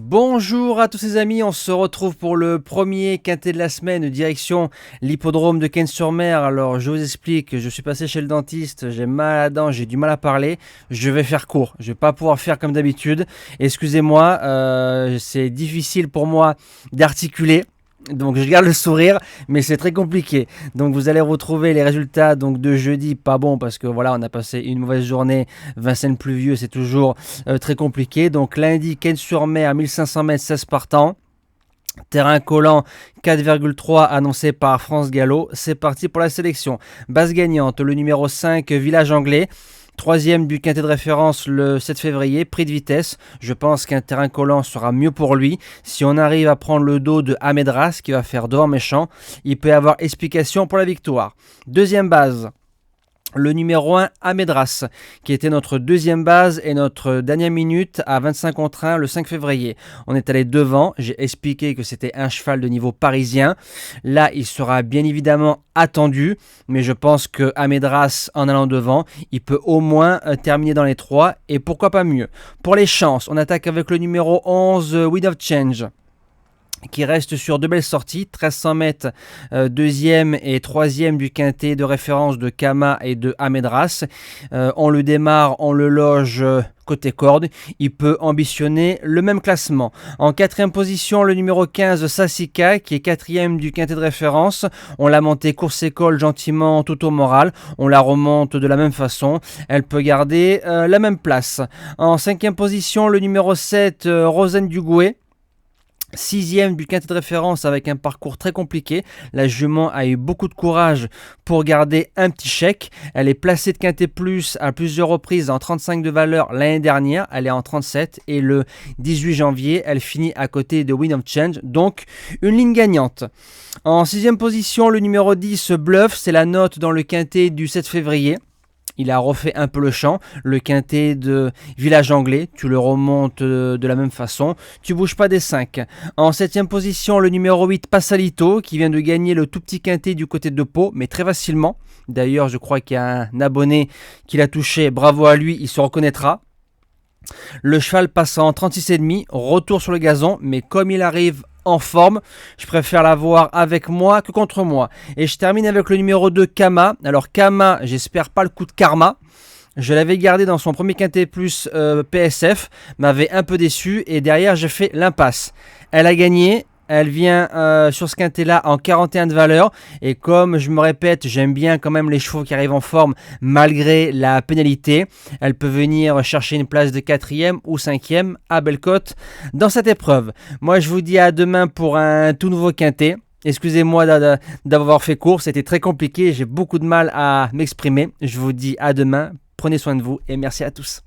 Bonjour à tous les amis, on se retrouve pour le premier quintet de la semaine, direction l'hippodrome de Cannes-sur-Mer. Alors je vous explique, je suis passé chez le dentiste, j'ai mal à la dent, j'ai du mal à parler, je vais faire court, je vais pas pouvoir faire comme d'habitude. Excusez-moi, c'est difficile pour moi d'articuler. Donc je garde le sourire, mais c'est très compliqué. Donc vous allez retrouver les résultats donc de jeudi, pas bon parce que voilà, on a passé une mauvaise journée. Vincennes pluvieux, c'est toujours très compliqué. Donc lundi, Cannes-sur-Mer, 1500 mètres, 16 partants. Terrain collant 4,3 annoncé par France Gallo. C'est parti pour la sélection. Base gagnante, le numéro 5, Village Anglais. Troisième du quintet de référence le 7 février, prix de vitesse. Je pense qu'un terrain collant sera mieux pour lui. Si on arrive à prendre le dos de Amedras qui va faire devant méchant, il peut y avoir explication pour la victoire. Deuxième base. Le numéro 1, Amedras, qui était notre deuxième base et notre dernière minute à 25 contre 1 le 5 février. On est allé devant, j'ai expliqué que c'était un cheval de niveau parisien. Là, il sera bien évidemment attendu, mais je pense que Amedras, en allant devant, il peut au moins terminer dans les 3 et pourquoi pas mieux. Pour les chances, on attaque avec le numéro 11, Wind of Change, qui reste sur deux belles sorties, 1300 mètres, deuxième et troisième du quintet de référence de Kama et de Amedras. On le démarre, on le loge côté corde, il peut ambitionner le même classement. En quatrième position, le numéro 15, Sassika, qui est quatrième du quintet de référence. On l'a montée course école gentiment tout au moral, on la remonte de la même façon, elle peut garder la même place. En cinquième position, le numéro 7, Rosen Dugouet, sixième du quintet de référence avec un parcours très compliqué. La jument a eu beaucoup de courage pour garder un petit chèque. Elle est placée de quintet plus à plusieurs reprises en 35 de valeur l'année dernière. Elle est en 37 et le 18 janvier, elle finit à côté de Wind of Change. Donc, une ligne gagnante. En sixième position, le numéro 10, Bluff. C'est la note dans le quintet du 7 février. Il a refait un peu le champ, le quintet de Village Anglais, tu le remontes de la même façon, tu bouges pas des 5. En 7ème position, le numéro 8, Passalito, qui vient de gagner le tout petit quintet du côté de Pau, mais très facilement. D'ailleurs, je crois qu'il y a un abonné qui l'a touché, bravo à lui, il se reconnaîtra. Le cheval passe en 36,5, retour sur le gazon, mais comme il arrive en forme, je préfère l'avoir avec moi que contre moi. Et je termine avec le numéro 2, Kama. Alors Kama, j'espère pas le coup de karma. Je l'avais gardé dans son premier quintet plus PSF, m'avait un peu déçu et derrière j'ai fait l'impasse. Elle a gagné. Elle vient sur ce quintet-là en 41 de valeur. Et comme je me répète, j'aime bien quand même les chevaux qui arrivent en forme malgré la pénalité. Elle peut venir chercher une place de 4e ou 5e à Bellecote dans cette épreuve. Moi, je vous dis à demain pour un tout nouveau quintet. Excusez-moi d'avoir fait court, c'était très compliqué. J'ai beaucoup de mal à m'exprimer. Je vous dis à demain. Prenez soin de vous et merci à tous.